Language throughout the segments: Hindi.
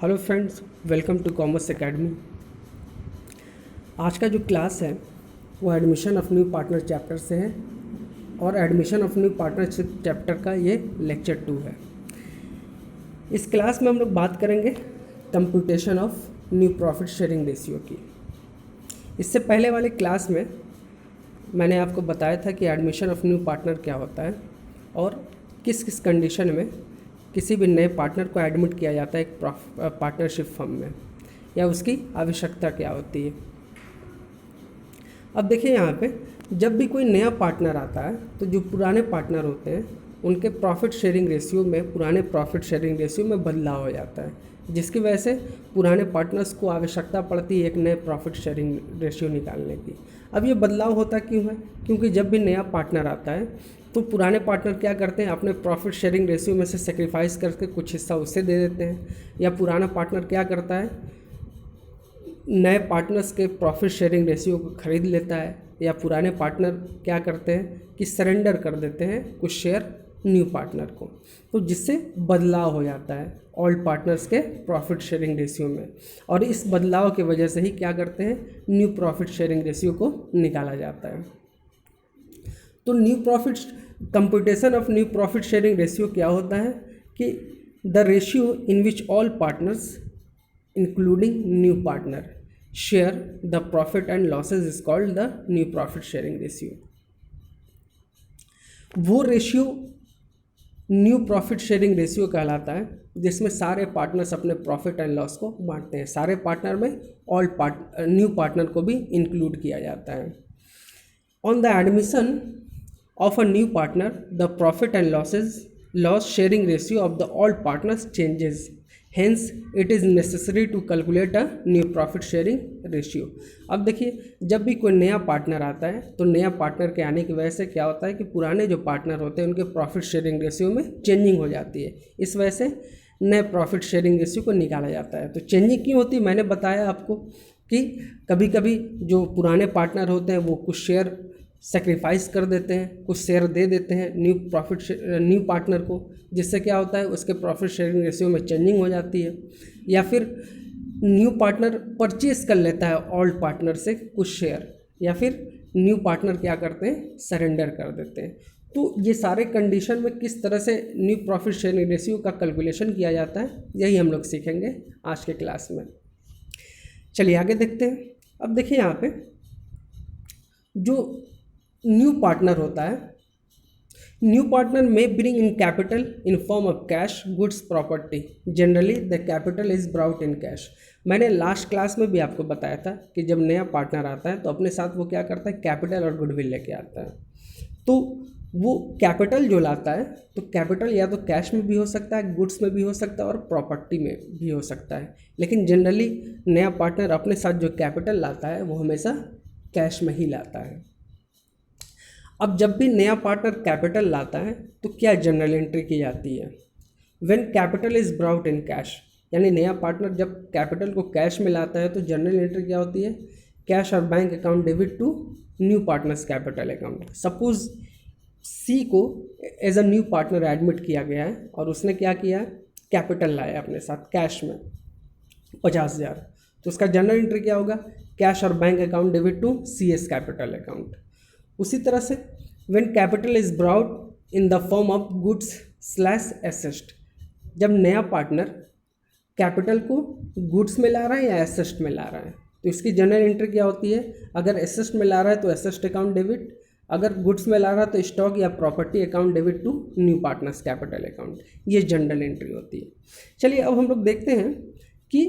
Hello friends, welcome to commerce academy. आज का जो क्लास है वो admission of new partner chapter से है और admission of new partnership chapter का ये लेक्चर 2 है। इस क्लास में हम लोग बात करेंगे computation of new profit sharing ratio की। इससे पहले वाले क्लास में मैंने आपको बताया था कि एडमिशन ऑफ न्यू पार्टनर क्या होता है और किस किस कंडीशन में किसी भी नए पार्टनर को एडमिट किया जाता है एक पार्टनरशिप फर्म में, या उसकी आवश्यकता क्या होती है। अब देखिए यहाँ पे जब भी कोई नया पार्टनर आता है तो जो पुराने पार्टनर होते हैं उनके प्रॉफिट शेयरिंग रेशियो में पुराने प्रॉफिट शेयरिंग रेशियो में बदलाव हो जाता है, जिसकी वजह से पुराने पार्टनर्स को आवश्यकता पड़ती है एक नए प्रॉफिट शेयरिंग रेशियो निकालने की। अब ये बदलाव होता क्यों है? क्योंकि जब भी नया पार्टनर आता है तो पुराने पार्टनर क्या करते हैं, अपने प्रॉफिट शेयरिंग रेशियो में से सेक्रीफाइस करके कुछ हिस्सा उससे दे देते हैं, या पुराना पार्टनर क्या करता है, नए पार्टनर्स के प्रॉफिट शेयरिंग रेशियो को खरीद लेता है, या पुराने पार्टनर क्या करते हैं कि सरेंडर कर देते हैं कुछ शेयर न्यू पार्टनर को, तो जिससे बदलाव हो जाता है ओल्ड पार्टनर्स के प्रॉफिट शेयरिंग रेशियो में। और इस बदलाव की वजह से ही क्या करते हैं, न्यू प्रॉफिट शेयरिंग रेशियो को निकाला जाता है। तो new profit computation of new profit sharing ratio क्या होता है कि the ratio in which all partners including new partner share the profit and losses is called the new profit sharing ratio. वो ratio new profit sharing ratio कहलाता है जिसमें सारे पार्टनर्स अपने प्रॉफिट एंड लॉस को बांटते हैं। सारे पार्टनर में न्यू पार्टनर को भी इंक्लूड किया जाता है। On the admission of a new partner, the profit and loss sharing ratio of the all partners changes. Hence, it is necessary to calculate a new profit sharing ratio. अब देखिए, जब भी कोई नया पार्टनर आता है तो नया पार्टनर के आने की वजह से क्या होता है कि पुराने जो पार्टनर होते हैं उनके प्रॉफिट शेयरिंग रेशियो में चेंजिंग हो जाती है। इस वजह से नए प्रॉफिट शेयरिंग रेशियो को निकाला जाता है। तो चेंजिंग क्यों होती है, मैंने बताया आपको कि कभी कभी जो पुराने पार्टनर होते हैं वो कुछ शेयर सेक्रीफाइस कर देते हैं, कुछ शेयर दे देते हैं न्यू पार्टनर को, जिससे क्या होता है उसके प्रॉफिट शेयरिंग रेशियो में चेंजिंग हो जाती है। या फिर न्यू पार्टनर परचेज कर लेता है ओल्ड पार्टनर से कुछ शेयर, या फिर न्यू पार्टनर क्या करते हैं, सरेंडर कर देते हैं। तो ये सारे कंडीशन में किस तरह से न्यू प्रॉफिट शेयरिंग रेशियो का कैलकुलेशन किया जाता है, यही हम लोग सीखेंगे आज के क्लास में। चलिए आगे देखते हैं। अब देखिए यहाँ पे जो न्यू पार्टनर होता है, न्यू पार्टनर में bring in capital in form of cash, goods, property. Generally the capital is brought in cash. मैंने लास्ट क्लास में भी आपको बताया था कि जब नया पार्टनर आता है तो अपने साथ वो क्या करता है, कैपिटल और गुडविल लेके आता है। तो वो कैपिटल जो लाता है, तो कैपिटल या तो कैश में भी हो सकता है, गुड्स में भी हो सकता है और प्रॉपर्टी में भी हो सकता है। लेकिन जनरली नया पार्टनर अपने साथ जो कैपिटल लाता है वो हमेशा कैश में ही लाता है। अब जब भी नया पार्टनर कैपिटल लाता है तो क्या जनरल एंट्री की जाती है, when capital is brought in cash. यानी नया पार्टनर जब कैपिटल को कैश में लाता है तो जनरल एंट्री क्या होती है, कैश और bank account debit to new partner's capital account. Suppose C को as a new partner admit किया गया है और उसने क्या किया, कैपिटल लाया अपने साथ कैश में 50,000, तो उसका जनरल एंट्री क्या होगा, कैश और bank account debit to C's capital account. उसी तरह से when capital is brought in the form of goods slash asset, जब नया पार्टनर कैपिटल को गुड्स में ला रहा है या एसेट में ला रहा है तो इसकी जनरल एंट्री क्या होती है, अगर एसेट में ला रहा है तो एसेट अकाउंट डेबिट, अगर गुड्स में ला रहा है तो स्टॉक या property account debit to new partner's capital account. ये जनरल एंट्री होती है। चलिए अब हम लोग देखते हैं कि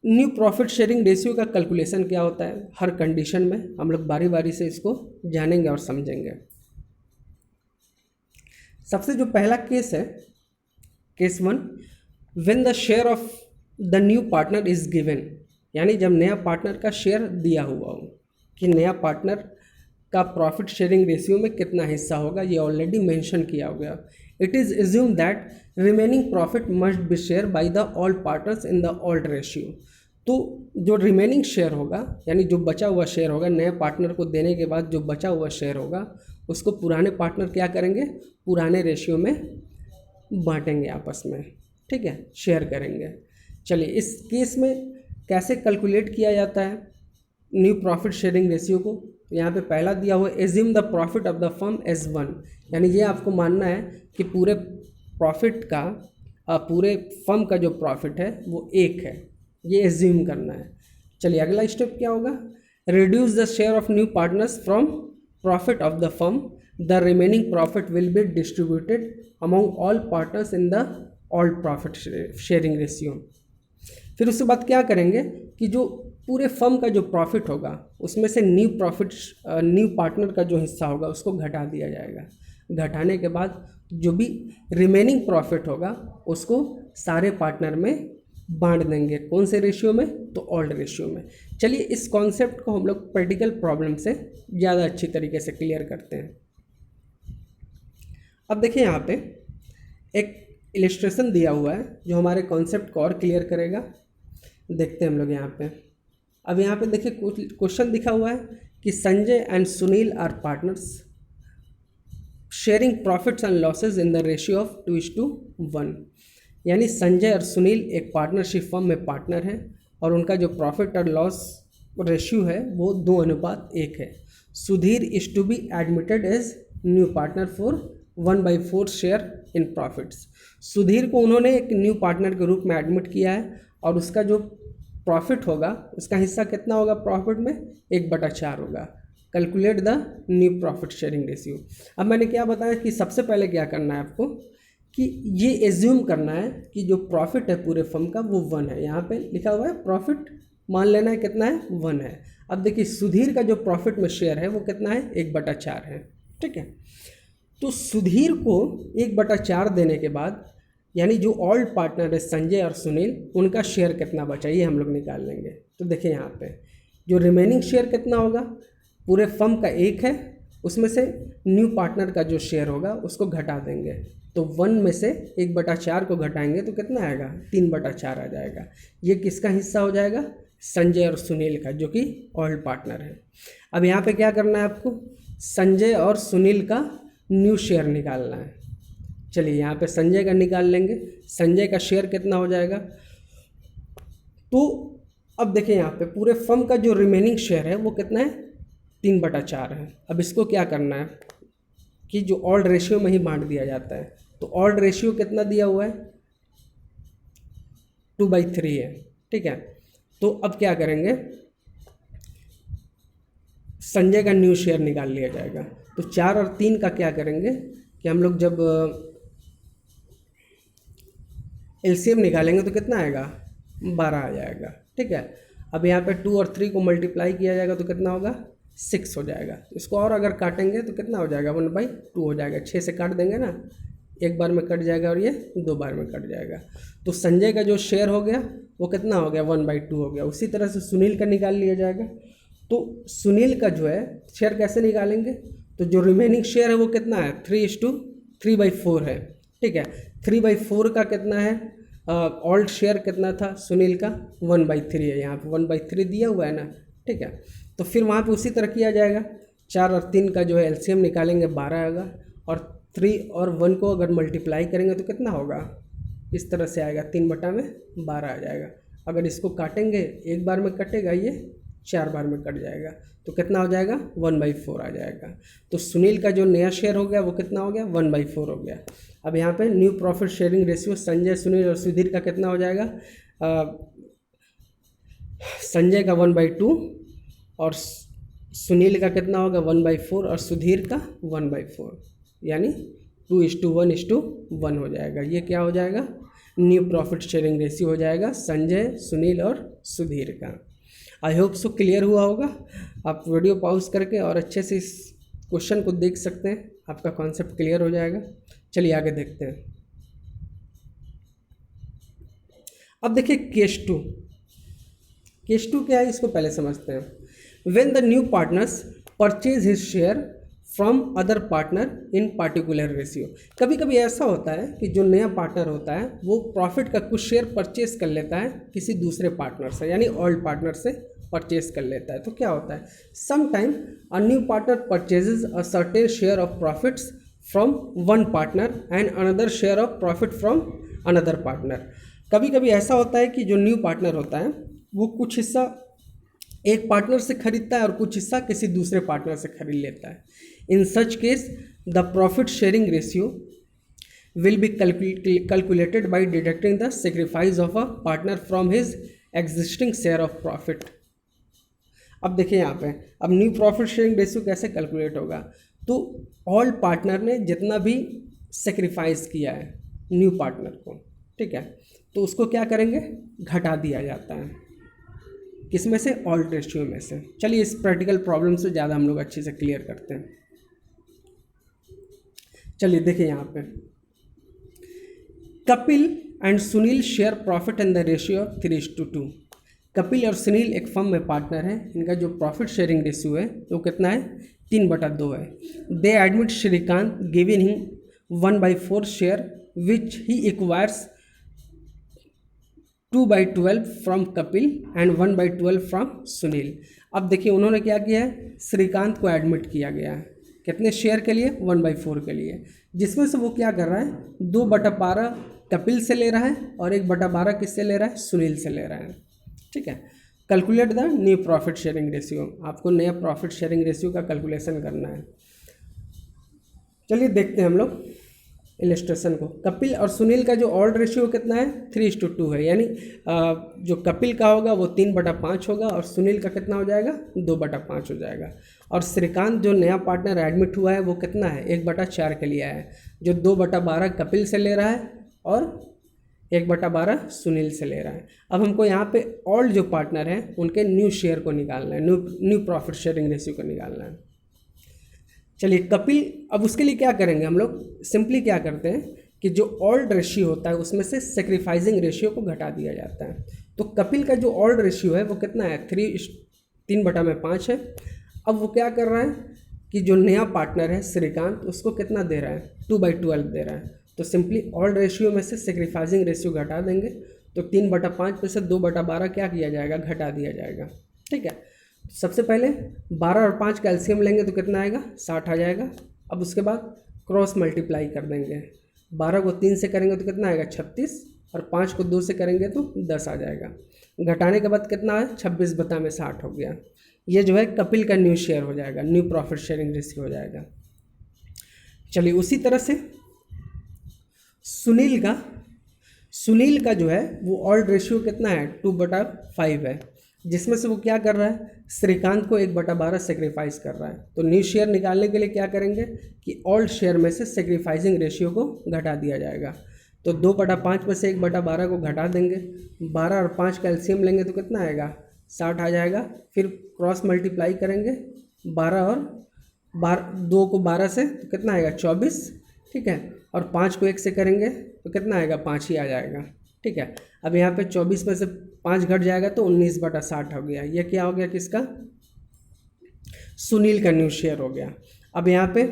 न्यू प्रॉफिट शेयरिंग रेशियो का कैलकुलेशन क्या होता है। हर कंडीशन में हम लोग बारी बारी से इसको जानेंगे और समझेंगे। सबसे जो पहला केस है, case 1, when the share of the new partner is given. यानी जब नया पार्टनर का शेयर दिया हुआ हो कि नया पार्टनर का प्रॉफिट शेयरिंग रेशियो में कितना हिस्सा होगा, ये ऑलरेडी मेंशन किया हो गया। It is assume that remaining profit must be share by the all partners in the old ratio. तो जो रिमेनिंग शेयर होगा, यानी जो बचा हुआ शेयर होगा, नए पार्टनर को देने के बाद जो बचा हुआ शेयर होगा उसको पुराने पार्टनर क्या करेंगे, पुराने रेशियो में बांटेंगे आपस में, ठीक है, शेयर करेंगे। चलिए इस केस में कैसे कैलकुलेट किया जाता है न्यू प्रॉफिट शेयरिंग रेशियो को। तो यहाँ पे पहला दिया हुआ assume the profit of the firm as one, यानी ये आपको मानना है कि पूरे प्रॉफिट का पूरे फर्म का जो प्रॉफिट है वो एक है, ये एज्यूम करना है। चलिए अगला स्टेप क्या होगा, reduce the share of new partners from profit of the firm, the remaining profit will be distributed among all partners in the all profit sharing ratio. फिर उसके बाद क्या करेंगे कि जो पूरे फर्म का जो प्रॉफिट होगा उसमें से न्यू पार्टनर का जो हिस्सा होगा उसको घटा दिया जाएगा। घटाने के बाद जो भी रिमेनिंग प्रॉफिट होगा उसको सारे पार्टनर में बांट देंगे। कौन से रेशियो में, तो ऑल्ड रेशियो में। चलिए इस कॉन्सेप्ट को हम लोग प्रैक्टिकल प्रॉब्लम से ज़्यादा अच्छी तरीके से क्लियर करते हैं। अब देखिए यहाँ पे एक इलिस्ट्रेशन दिया हुआ है जो हमारे कॉन्सेप्ट को और क्लियर करेगा। देखते हैं हम लोग यहाँ पे। अब यहाँ पे देखिए क्वेश्चन दिखा हुआ है कि Sanjay and Sunil are partners sharing profits and losses in the ratio of 2:1, यानी संजय और सुनील एक पार्टनरशिप फर्म में पार्टनर हैं और उनका जो प्रॉफिट और लॉस रेशियो है वो 2:1 है। Sudhir is to be admitted as new partner for 1/4 share in profits. Sudhir को उन्होंने एक न्यू पार्टनर के रूप में एडमिट किया है और उसका जो प्रॉफिट होगा उसका हिस्सा कितना होगा प्रॉफिट में, 1/4 होगा। Calculate the new profit sharing ratio. अब मैंने क्या बताया कि सबसे पहले क्या करना है आपको कि ये एज्यूम करना है कि जो प्रॉफिट है पूरे फर्म का वो 1 है। यहाँ पे लिखा हुआ है प्रॉफिट, मान लेना है कितना है, 1 है। अब देखिए सुधीर का जो प्रॉफिट में शेयर है वो कितना है, 1/4 है। ठीक है, तो सुधीर को 1/4 देने के बाद यानी जो ऑल्ड पार्टनर है संजय और सुनील, उनका शेयर कितना बचा ये हम लोग निकाल लेंगे। तो देखिए यहाँ पे जो रिमेनिंग शेयर कितना होगा, पूरे फर्म का 1 है, उसमें से न्यू पार्टनर का जो शेयर होगा उसको घटा देंगे। तो 1 में से 1/4 को घटाएंगे तो कितना आएगा, 3/4 आ जाएगा। ये किसका हिस्सा हो जाएगा, संजय और सुनील का, जो कि ऑल्ड पार्टनर है। अब यहाँ पे क्या करना है आपको, संजय और सुनील का न्यू शेयर निकालना है। चलिए यहाँ पे संजय का निकाल लेंगे। संजय का शेयर कितना हो जाएगा, तो अब देखिए यहाँ पे पूरे फर्म का जो रिमेनिंग शेयर है वो कितना है, 3/4 है। अब इसको क्या करना है कि जो ऑल्ड रेशियो में ही बांट दिया जाता है। तो ऑल्ड रेशियो कितना दिया हुआ है, 2/3 है। ठीक है, तो अब क्या करेंगे, संजय का न्यू शेयर निकाल लिया जाएगा। तो 4 और 3 का क्या करेंगे कि हम लोग जब एलसीएम निकालेंगे तो कितना आएगा, 12 आ जाएगा। ठीक है, अब यहाँ पे 2 और 3 को मल्टीप्लाई किया जाएगा तो कितना होगा, 6 हो जाएगा। इसको और अगर काटेंगे तो कितना हो जाएगा, 1/2 हो जाएगा। 6 से काट देंगे ना, एक बार में कट जाएगा और ये 2 बार में कट जाएगा। तो संजय का जो शेयर हो गया वो कितना हो गया, 1/2 हो गया। उसी तरह से सुनील का निकाल लिया जाएगा। तो सुनील का जो है शेयर कैसे निकालेंगे, तो जो रिमेनिंग शेयर है वो कितना है, 3:3/4 है। ठीक है, 3/4 का कितना है, ऑल्ड शेयर कितना था सुनील का, 1/3 है। यहाँ पे 1/3 दिया हुआ है ना। ठीक है, तो फिर वहाँ पे उसी तरह किया जाएगा। 4 और 3 का जो है एलसीएम निकालेंगे, 12 होगा, और 3 और 1 को अगर मल्टीप्लाई करेंगे तो कितना होगा, इस तरह से आएगा, 3/12 आ जाएगा। अगर इसको काटेंगे, एक बार में कटेगा, ये 4 बार में कट जाएगा, तो कितना हो जाएगा, 1/4 आ जाएगा। तो सुनील का जो नया शेयर हो गया वो कितना हो गया, 1/4 हो गया। अब यहाँ पे new profit sharing ratio Sanjay, Sunil और सुधीर का कितना हो जाएगा, संजय का 1/2 और सुनील का कितना होगा, 1/4 और सुधीर का 1/4, यानी 2:1:1 हो जाएगा। ये क्या हो जाएगा, न्यू प्रॉफिट शेयरिंग रेशियो हो जाएगा संजय, सुनील और सुधीर का। आई होप सो क्लियर हुआ होगा। आप वीडियो पॉज करके और अच्छे से इस क्वेश्चन को देख सकते हैं, आपका कॉन्सेप्ट क्लियर हो जाएगा। चलिए आगे देखते हैं। अब देखिए केस 2। केस 2 क्या है, इसको पहले समझते हैं। When the new partners purchase his share from other partner in particular ratio. कभी कभी ऐसा होता है कि जो नया पार्टनर होता है वो प्रॉफिट का कुछ शेयर परचेज कर लेता है किसी दूसरे पार्टनर से, यानी ओल्ड पार्टनर से परचेज कर लेता है। तो क्या होता है, some time a new partner purchases a certain share of profits from one partner and another share of profit from another partner. कभी कभी ऐसा होता है कि जो न्यू पार्टनर होता है वो कुछ हिस्सा एक पार्टनर से खरीदता है और कुछ हिस्सा किसी दूसरे पार्टनर से खरीद लेता है। In such case the profit sharing ratio will be calculated by deducting the sacrifice of a partner from his existing share of profit। अब देखिए यहाँ पे, अब न्यू प्रॉफिट शेयरिंग रेशियो कैसे कैलकुलेट होगा, तो ऑल पार्टनर ने जितना भी सेक्रीफाइस किया है न्यू पार्टनर को, ठीक है, तो उसको क्या करेंगे, घटा दिया जाता है, किसमें से, ऑल रेशियो में से। चलिए इस प्रैक्टिकल प्रॉब्लम से ज़्यादा हम लोग अच्छे से क्लियर करते हैं। चलिए देखिए यहाँ पे, Kapil and Sunil share profit in the ratio 3:2। Kapil और सुनील एक फर्म में पार्टनर हैं, इनका जो प्रॉफिट शेयरिंग रेशियो है वो कितना है, 3/2 है। They admit Shrikant giving him 1/4 share which he acquires 2/12 from Kapil and 1/12 from Sunil. अब देखिए उन्होंने क्या किया है, श्रीकांत को एडमिट किया गया है, कितने शेयर के लिए, 1/4 के लिए, जिसमें से वो क्या कर रहा है, 2/12 कपिल से ले रहा है और 1/12 किससे ले रहा है, सुनील से ले रहा है, ठीक है। Calculate the new profit sharing ratio, आपको नया प्रॉफिट शेयरिंग रेशियो का कैलकुलेशन करना है। चलिए देखते हैं हम लोग इलस्ट्रेशन को। कपिल और सुनील का जो ऑड रेशियो कितना है, 3:2 है, यानी जो कपिल का होगा वो 3/5 होगा और सुनील का कितना हो जाएगा, 2/5 हो जाएगा। और श्रीकांत जो नया पार्टनर एडमिट हुआ है वो कितना है, 1/4 के लिए है, जो 2/12 कपिल से ले रहा है और 1/12 सुनील से ले रहा है। अब हमको यहाँ पे ऑल जो पार्टनर हैं उनके न्यू शेयर को निकालना है, न्यू प्रॉफिट शेयरिंग रेशियो को निकालना है। चलिए कपिल, अब उसके लिए क्या करेंगे हम लोग, सिंपली क्या करते हैं कि जो ऑल्ड रेशियो होता है उसमें से सेक्रीफाइसिंग रेशियो को घटा दिया जाता है। तो कपिल का जो ऑल्ड रेशियो है वो कितना है, 3/5 है। अब वो क्या कर रहा है कि जो नया पार्टनर है श्रीकांत, उसको कितना दे रहा है, 2/12 दे रहा है। तो सिंपली ऑल्ड रेशियो में से सेक्रीफाइसिंग रेशियो घटा देंगे, तो 3/5 में से 2/12 क्या किया जाएगा, घटा दिया जाएगा, ठीक है। सबसे पहले 12 और 5 का एलसीएम लेंगे तो कितना आएगा, 60 आ जाएगा। अब उसके बाद क्रॉस मल्टीप्लाई कर देंगे, 12 को 3 से करेंगे तो कितना आएगा, 36, और 5 को 2 से करेंगे तो 10 आ जाएगा। घटाने के बाद कितना है, 26/60 हो गया। ये जो है कपिल का न्यू शेयर हो जाएगा, न्यू प्रॉफिट शेयरिंग रेशियो हो जाएगा। चलिए उसी तरह से सुनील का जो है वो ऑल्ड रेशियो कितना है, 2/5 है, जिसमें से वो क्या कर रहा है, श्रीकांत को 1/12 सेक्रीफाइस कर रहा है। तो न्यू शेयर निकालने के लिए क्या करेंगे कि ओल्ड शेयर में से सेक्रीफाइसिंग रेशियो को घटा दिया जाएगा। तो 2/5 में से 1/12 को घटा देंगे, 12 और 5 का एलसीएम लेंगे तो कितना आएगा, 60 आ जाएगा। फिर क्रॉस मल्टीप्लाई करेंगे, 12 और 2 को 12 से तो कितना आएगा, 24, ठीक है, और 5 को 1 से करेंगे तो कितना आएगा, 5 ही आ जाएगा, ठीक है। अब यहाँ पे 24 में से 5 घट जाएगा तो 19/60 हो गया। ये क्या हो गया, किसका, सुनील का न्यू शेयर हो गया। अब यहाँ पे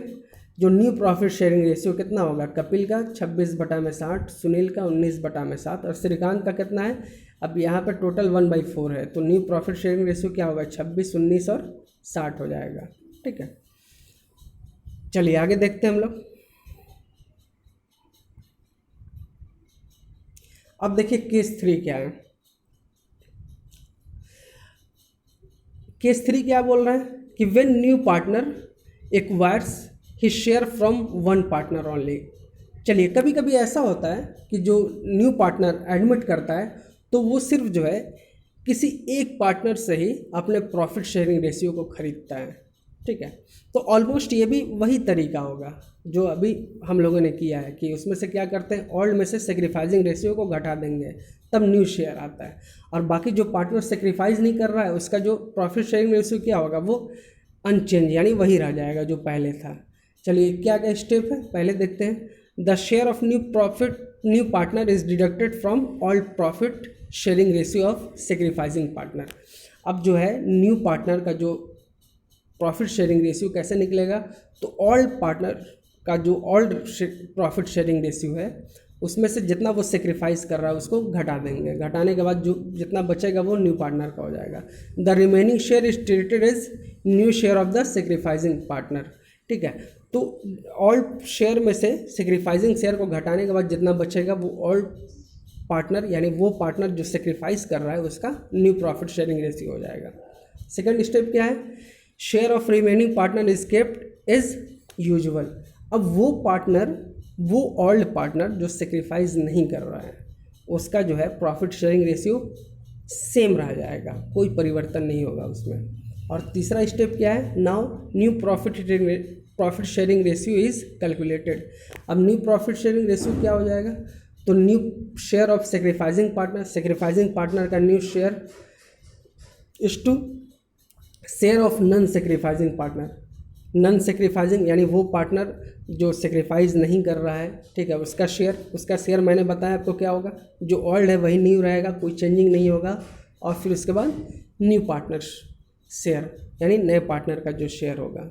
जो न्यू प्रॉफिट शेयरिंग रेशियो कितना होगा, कपिल का 26/60, सुनील का 19/7 और श्रीकांत का कितना है, अब यहाँ पे टोटल 1/4 है। तो न्यू प्रॉफिट शेयरिंग रेशियो क्या होगा, 26, 19 और 60 हो जाएगा, ठीक है। चलिए आगे देखते हैं हम लोग। अब देखिए केस 3 क्या है। केस 3 क्या बोल रहा है कि when new partner acquires his share from one partner only. चलिए कभी कभी ऐसा होता है कि जो न्यू पार्टनर एडमिट करता है तो वो सिर्फ जो है किसी एक पार्टनर से ही अपने प्रॉफिट शेयरिंग रेशियो को खरीदता है, ठीक है। तो ऑलमोस्ट ये भी वही तरीका होगा जो अभी हम लोगों ने किया है कि उसमें से क्या करते हैं, ओल्ड में से सेक्रीफाइसिंग रेशियो को घटा देंगे तब न्यू शेयर आता है, और बाकी जो पार्टनर सेक्रीफाइस नहीं कर रहा है उसका जो प्रॉफिट शेयरिंग रेशियो क्या होगा, वो अनचेंज यानी वही रह जाएगा जो पहले था। चलिए क्या क्या स्टेप है, पहले देखते हैं। The share of new partner is deducted from all profit sharing ratio of sacrificing partner. अब जो है न्यू पार्टनर का जो प्रॉफिट शेयरिंग रेशियो कैसे निकलेगा, तो ऑल पार्टनर का जो ऑल्ड प्रॉफिट शेयरिंग रेशियो है उसमें से जितना वो सेक्रीफाइस कर रहा है उसको घटा देंगे, घटाने के बाद जो जितना बचेगा वो न्यू पार्टनर का हो जाएगा। The remaining share is treated as new share of the sacrificing partner, ठीक है। तो ऑल शेयर में से सेक्रीफाइसिंग शेयर को घटाने के बाद जितना बचेगा वो ऑल पार्टनर यानी वो पार्टनर जो सेक्रीफाइस कर रहा है उसका न्यू प्रॉफिट शेयरिंग रेशियो हो जाएगा। सेकंड स्टेप क्या है, share of remaining partner is kept as usual. अब वो पार्टनर, वो ओल्ड पार्टनर जो सेक्रीफाइस नहीं कर रहा है उसका जो है प्रॉफिट शेयरिंग रेशियो सेम रह जाएगा, कोई परिवर्तन नहीं होगा उसमें। और तीसरा स्टेप क्या है, now new profit sharing ratio is calculated. अब न्यू प्रॉफिट शेयरिंग रेशियो क्या हो जाएगा, तो new share of sacrificing partner, sacrificing partner का new share is to share of non sacrificing partner. Non sacrificing यानी वो पार्टनर जो सेक्रीफाइस नहीं कर रहा है, ठीक है, उसका शेयर मैंने बताया आपको क्या होगा, जो ओल्ड है वही न्यू रहेगा, कोई चेंजिंग नहीं होगा। और फिर उसके बाद न्यू पार्टनर शेयर यानी नए पार्टनर का जो शेयर होगा।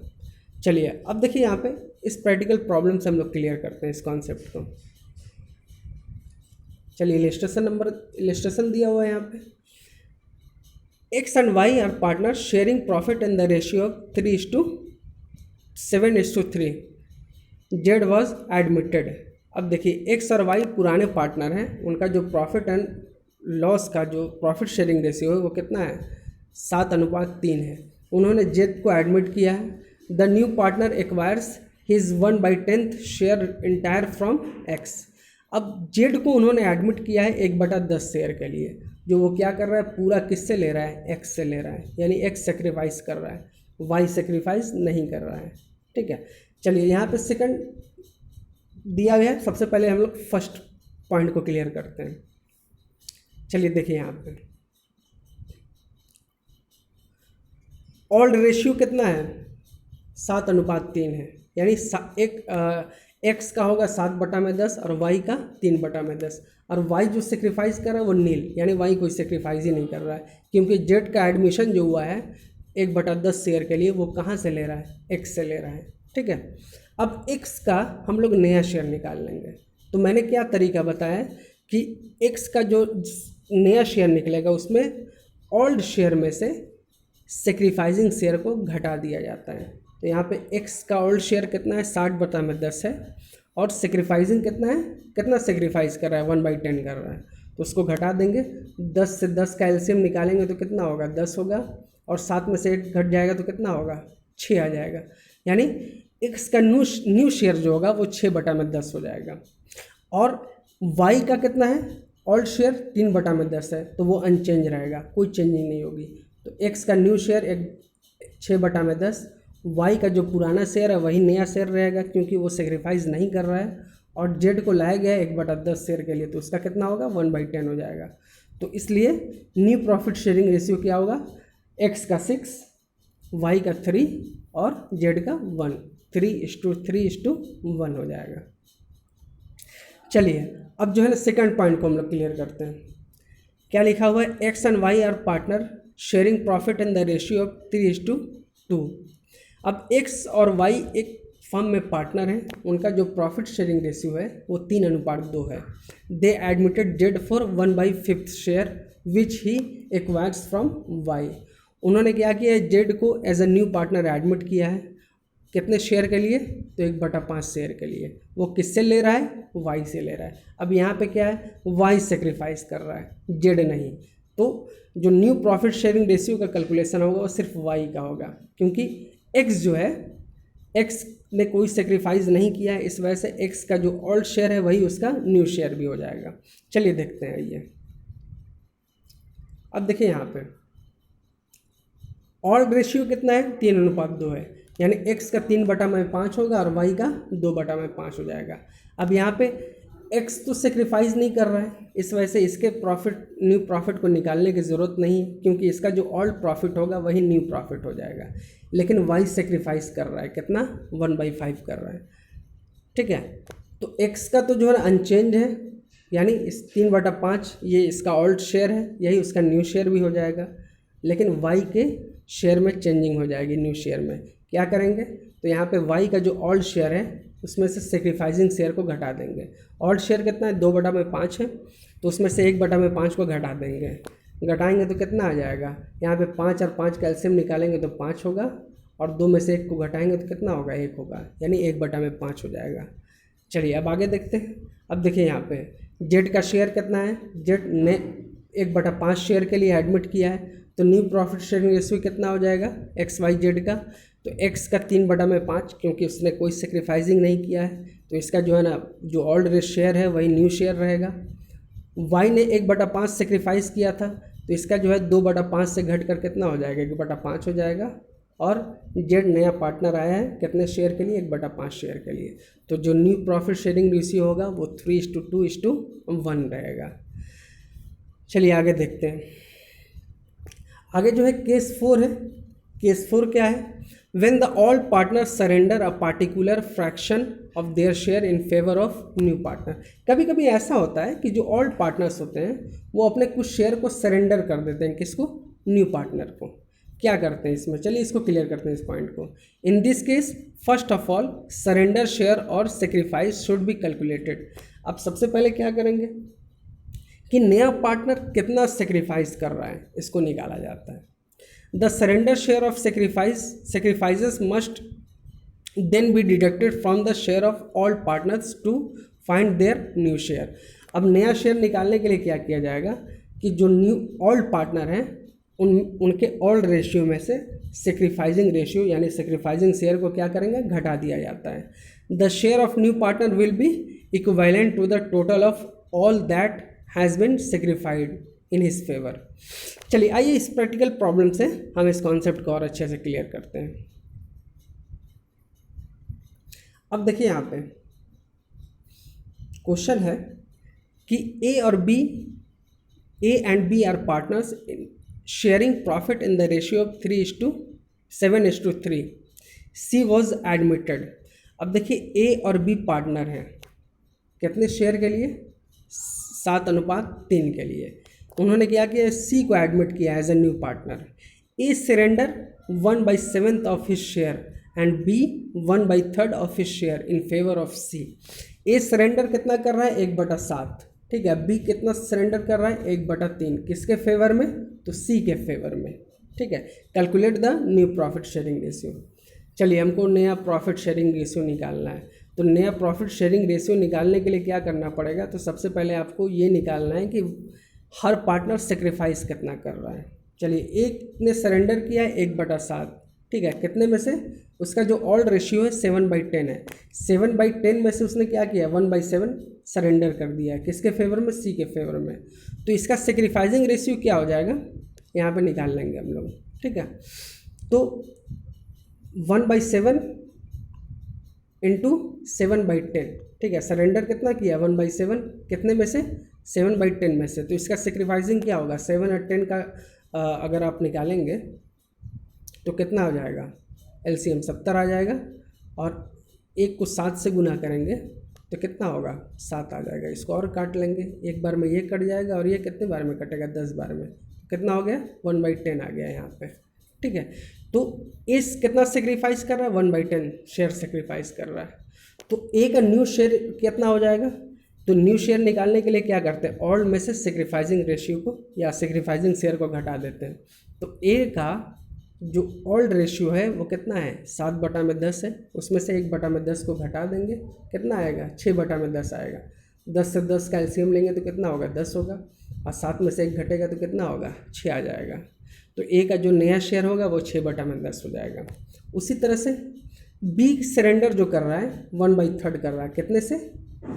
चलिए अब देखिए यहाँ पे इस प्रैक्टिकल प्रॉब्लम से हम लोग क्लियर करते हैं इस कॉन्सेप्ट को। चलिए इलिस्ट्रेशन दिया हुआ है यहाँ पे, X and Y are partner sharing profit in the ratio of 3:7:3। Z was admitted. अब देखिए एक्स और वाई पुराने पार्टनर हैं, उनका जो प्रॉफिट एंड लॉस का जो प्रॉफिट शेयरिंग रेशियो है वो कितना है, 7:3 है। उन्होंने जेड को एडमिट किया है। The new partner acquires his 1/10 share entire from x. अब जेड को उन्होंने एडमिट किया है 1/10 शेयर के लिए, जो वो क्या कर रहा है, पूरा किससे ले रहा है, एक्स से ले रहा है, यानी एक्स सेक्रीफाइस कर रहा है, वाई सेक्रीफाइस नहीं कर रहा है। ठीक है, चलिए यहाँ पे सेकंड दिया गया है। सबसे पहले हम लोग फर्स्ट पॉइंट को क्लियर करते हैं। चलिए देखिए यहाँ पे ओल्ड रेशियो कितना है, 7:3 है, यानी एक्स का होगा 7/10 और वाई का 3/10। और वाई जो सेक्रीफाइस कर रहा है वो नील, यानी वाई कोई सेक्रीफाइस ही नहीं कर रहा है, क्योंकि जेड का एडमिशन जो हुआ है 1/10 शेयर के लिए वो कहाँ से ले रहा है, एक्स से ले रहा है। ठीक है, अब एक्स का हम लोग नया शेयर निकाल लेंगे। तो मैंने क्या तरीका बताया कि एक्स का जो नया शेयर निकलेगा उसमें ओल्ड शेयर में से सेक्रीफाइसिंग शेयर को घटा दिया जाता है। तो यहाँ पे एक्स का ओल्ड शेयर कितना है, 60/10 है, और सेक्रीफाइसिंग कितना है, कितना सेक्रीफाइस कर रहा है, 1/10 कर रहा है, तो उसको घटा देंगे। 10 से 10 का एलसीएम निकालेंगे तो कितना होगा, 10 होगा, और 7 में से 1 घट जाएगा तो कितना होगा, 6 आ जाएगा। यानी एक्स का न्यू शेयर जो होगा वो 6/10 हो जाएगा। और वाई का कितना है, ओल्ड शेयर 3/10 है, तो वो अनचेंज रहेगा, कोई चेंजिंग नहीं होगी। तो एक्स का न्यू शेयर 6/10, वाई का जो पुराना शेयर है वही नया शेयर रहेगा क्योंकि वो सेक्रीफाइस नहीं कर रहा है, और जेड को लाया गया है 1/10 शेयर के लिए, तो उसका कितना होगा, 1/10 हो जाएगा। तो इसलिए न्यू प्रॉफिट शेयरिंग रेशियो क्या होगा, एक्स का 6, वाई का 3 और जेड का 1, 3:3:1 हो जाएगा। चलिए अब जो है ना सेकंड पॉइंट को हम लोग क्लियर करते हैं। क्या लिखा हुआ है, X and Y are partner sharing profit in the ratio of 3:2। अब एक्स और वाई एक फर्म में पार्टनर हैं, उनका जो प्रॉफिट शेयरिंग रेशियो है वो 3:2 है। They admitted Z for 1/5 share which he acquires from Y. उन्होंने क्या किया है, जेड को as a new partner admit किया है, कितने शेयर के लिए, तो 1/5 शेयर के लिए। वो किससे ले रहा है, वाई से ले रहा है। अब यहाँ पे क्या है, वाई सेक्रीफाइस कर रहा है, जेड नहीं। तो जो न्यू प्रॉफिट शेयरिंग रेशियो का कैलकुलेशन होगा वो सिर्फ वाई का होगा, क्योंकि एक्स जो है, एक्स ने कोई सेक्रीफाइस नहीं किया है, इस वजह से एक्स का जो ओल्ड शेयर है वही उसका न्यू शेयर भी हो जाएगा। चलिए देखते हैं ये। अब देखिए यहाँ पे ओल्ड रेशियो कितना है, 3:2 है, यानी एक्स का 3/5 होगा और वाई का 2/5 हो जाएगा। अब यहाँ पे एक्स तो सेक्रीफाइस नहीं कर रहा है, इस वजह से इसके न्यू प्रॉफिट को निकालने की ज़रूरत नहीं है, क्योंकि इसका जो ओल्ड प्रॉफिट होगा वही न्यू प्रॉफिट हो जाएगा। लेकिन वाई सेक्रीफाइस कर रहा है, कितना, 1/5 कर रहा है। ठीक है, तो एक्स का तो जो है अनचेंज है, यानी इस 3/5 ये इसका ओल्ड शेयर है, यही उसका न्यू शेयर भी हो जाएगा। लेकिन वाई के शेयर में चेंजिंग हो जाएगी, न्यू शेयर में क्या करेंगे, तो यहाँ पे वाई का जो ओल्ड शेयर है उसमें से सेक्रीफाइसिंग शेयर को घटा देंगे। ओल्ड शेयर कितना है, 2/5 है, तो उसमें से 1/5 को घटा देंगे। घटाएंगे तो कितना आ जाएगा, यहाँ पे 5 और 5 का एलसीएम निकालेंगे तो 5 होगा, और 2 में से 1 को घटाएंगे तो कितना होगा, 1 होगा, यानी 1/5 हो जाएगा। चलिए अब आगे देखते हैं। अब देखिए यहाँ पे जेड का शेयर कितना है, जेड ने 1/5 शेयर के लिए एडमिट किया है, तो न्यू प्रॉफिट शेयरिंग रेशियो कितना हो जाएगा एक्स वाई जेड का, तो एक्स का 3/5 क्योंकि उसने कोई सेक्रीफाइसिंग नहीं किया है, तो इसका जो है ना जो ओल्ड शेयर है वही न्यू शेयर रहेगा। वाई ने 1/5 सेक्रीफाइस किया था, तो इसका जो है 2/5 से घट कर कितना हो जाएगा 1/5 हो जाएगा। और जेड नया पार्टनर आया है कितने शेयर के लिए 1/5 शेयर के लिए, तो जो न्यू प्रॉफिट शेयरिंग रेशियो होगा वो 3:2:1 रहेगा। चलिए आगे देखते हैं। आगे जो है केस 4 है। केस 4 क्या है, when the all partner surrender a particular fraction of their share in favour of new partner. कभी कभी ऐसा होता है कि जो ऑल पार्टनर्स होते हैं वो अपने कुछ शेयर को सरेंडर कर देते हैं, किसको, न्यू पार्टनर को। क्या करते हैं इसमें, चलिए इसको क्लियर करते हैं इस पॉइंट को। In this case first of all surrender share और सेक्रीफाइस शुड बी कैलकुलेटेड। अब सबसे पहले क्या करेंगे कि नया पार्टनर कितना सेक्रीफाइस कर रहा है इसको निकाला जाता है। The surrender share of sacrifices must then be deducted from the share of all partners to find their new share. अब नया शेयर निकालने के लिए क्या किया जाएगा कि जो न्यू ऑल्ड पार्टनर हैं उनके ओल्ड रेशियो में से सेक्रीफाइसिंग रेशियो यानी सेक्रीफाइसिंग शेयर को क्या करेंगे घटा दिया जाता है। The share of new partner will be equivalent to the total of all that has been sacrificed in his favour. चलिए आइए इस प्रैक्टिकल प्रॉब्लम से हम इस कॉन्सेप्ट को और अच्छे से क्लियर करते हैं। अब देखिए यहाँ पे क्वेश्चन है कि A and B are partners sharing profit in the ratio of 3:7:3. C was admitted। अब देखिए ए और बी पार्टनर हैं कितने शेयर के लिए 7:3 के लिए। उन्होंने क्या किया, सी को एडमिट किया as a new partner. A surrender 1/7 of his share and B 1/3 of his share in favour of C. A surrender कितना कर रहा है 1/7, ठीक है। बी कितना सरेंडर कर रहा है 1/3, किसके फेवर में, तो सी के फेवर में, ठीक है। Calculate the new profit sharing ratio. चलिए हमको नया प्रॉफिट शेयरिंग रेशियो निकालना है, तो नया प्रॉफिट शेयरिंग रेशियो निकालने के लिए क्या करना पड़ेगा, तो सबसे पहले आपको ये निकालना है कि हर पार्टनर सेक्रीफाइस कितना कर रहा है। चलिए एक ने सरेंडर किया है 1/7, ठीक है। कितने में से, उसका जो ओल्ड रेशियो है 7/10 है, 7/10 में से उसने क्या किया 1/7 सरेंडर कर दिया है, किसके फेवर में, सी के फेवर में। तो इसका सेक्रीफाइसिंग रेशियो क्या हो जाएगा यहाँ पे निकाल लेंगे हम लोग, ठीक है। तो 1/7 इंटू 7/10, ठीक है। सरेंडर कितना किया 1/7, कितने में से 7/10 में से, तो इसका सेक्रीफाइसिंग क्या होगा 7 और 10 का अगर आप निकालेंगे तो कितना हो जाएगा, एलसीएम 70 आ जाएगा, और एक को 7 से गुना करेंगे तो कितना होगा 7 आ जाएगा। इसको और काट लेंगे, एक बार में ये कट जाएगा और ये कितने बार में कटेगा 10 बार में, कितना हो गया 1/10 आ गया यहाँ पे, ठीक है। तो इस कितना सेक्रीफाइस कर रहा है 1/10 शेयर सेक्रीफाइस कर रहा है। तो ए का न्यू शेयर कितना हो जाएगा, तो न्यू शेयर निकालने के लिए क्या करते हैं, ओल्ड में से सेक्रीफाइसिंग रेशियो को या सेक्रीफाइसिंग शेयर को घटा देते हैं। तो ए का जो ओल्ड रेशियो है वो कितना है 7/10 है, उसमें से 1/10 को घटा देंगे, कितना आएगा 6/10 आएगा। 10 से 10 का एलसीएम लेंगे तो कितना होगा 10 होगा, और 7 में से 1 घटेगा तो कितना होगा 6 आ जाएगा। तो ए का जो नया शेयर होगा वो 6/10 हो जाएगा। उसी तरह से बी सरेंडर जो कर रहा है 1/3 कर रहा है, कितने से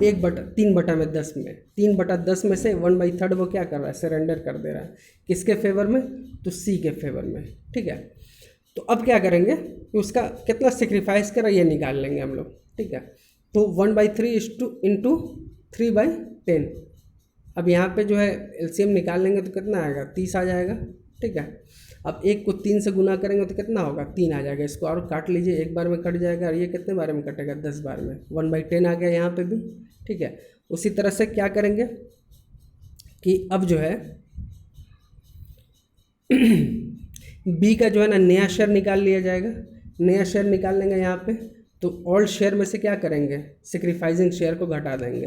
3/10 में, 3/10 में से 1/3 वो क्या कर रहा है सरेंडर कर दे रहा है, किसके फेवर में, तो सी के फेवर में, ठीक है। तो अब क्या करेंगे कि उसका कितना सेक्रीफाइस करा ये निकाल लेंगे हम लोग, ठीक है। तो 1/3 इंटू 3/10, अब यहाँ पे जो है एलसीएम निकाल लेंगे तो कितना आएगा 30 आ जाएगा, ठीक है। अब एक को 3 से गुना करेंगे तो कितना होगा 3 आ जाएगा, इसको और काट लीजिए, एक बार में कट जाएगा, और ये कितने बार में कटेगा 10 बार में, 1/10 आ गया यहाँ पे भी, ठीक है। उसी तरह से क्या करेंगे कि अब जो है बी का जो है ना नया शेयर निकाल लिया जाएगा। नया शेयर निकाल लेंगे यहाँ पे, तो ओल्ड शेयर में से क्या करेंगे सेक्रीफाइसिंग शेयर को घटा देंगे।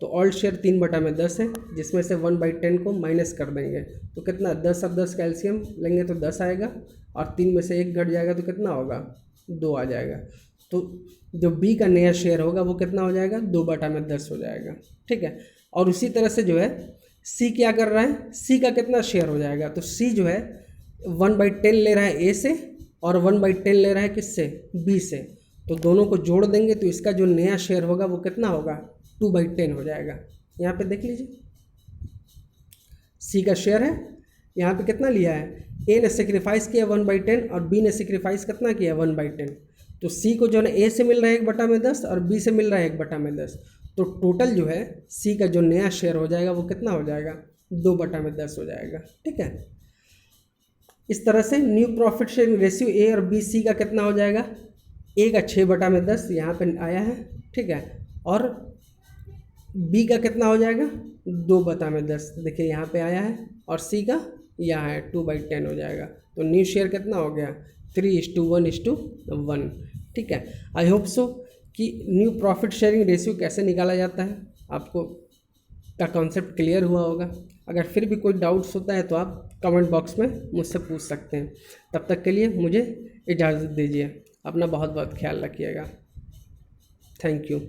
तो ओल्ड शेयर 3/10 है, जिसमें से 1/10 को माइनस कर देंगे तो कितना 10 और 10 का एलसीएम लेंगे तो 10 आएगा, और 3 में से 1 घट जाएगा तो कितना होगा 2 आ जाएगा। तो जो बी का नया शेयर होगा वो कितना हो जाएगा 2/10 हो जाएगा, ठीक है। और उसी तरह से जो है सी क्या कर रहा है, सी का कितना शेयर हो जाएगा, तो सी जो है 1/10 ले रहा है ए से और 1/10 ले रहा है किससे, बी से। तो दोनों को जोड़ देंगे तो इसका जो नया शेयर होगा वो कितना होगा, 2/10 हो जाएगा। यहाँ पे देख लीजिए सी का शेयर है, यहाँ पे कितना लिया है, ए ने सेक्रीफाइस किया 1/10 और बी ने सेक्रीफाइस कितना किया 1/10। तो सी को जो है ए से मिल रहा है 1/10 और बी से मिल रहा है 1/10। तो टोटल जो है सी का जो नया शेयर हो जाएगा वो कितना हो जाएगा, 2/10 हो जाएगा। ठीक है, इस तरह से new profit sharing ratio A और बी सी का कितना हो जाएगा, ए का 6/10 यहाँ पे आया है। ठीक है, और बी का कितना हो जाएगा 2/10, देखिए यहाँ पे आया है, और सी का यहाँ है 2/10 हो जाएगा। तो न्यू शेयर कितना हो गया 3:1:1। ठीक है, आई होप सो कि न्यू प्रॉफिट शेयरिंग रेशियो कैसे निकाला जाता है आपको का कॉन्सेप्ट क्लियर हुआ होगा। अगर फिर भी कोई डाउट्स होता है तो आप कमेंट बॉक्स में मुझसे पूछ सकते हैं। तब तक के लिए मुझे इजाज़त दीजिए, अपना बहुत बहुत ख्याल रखिएगा। Thank you.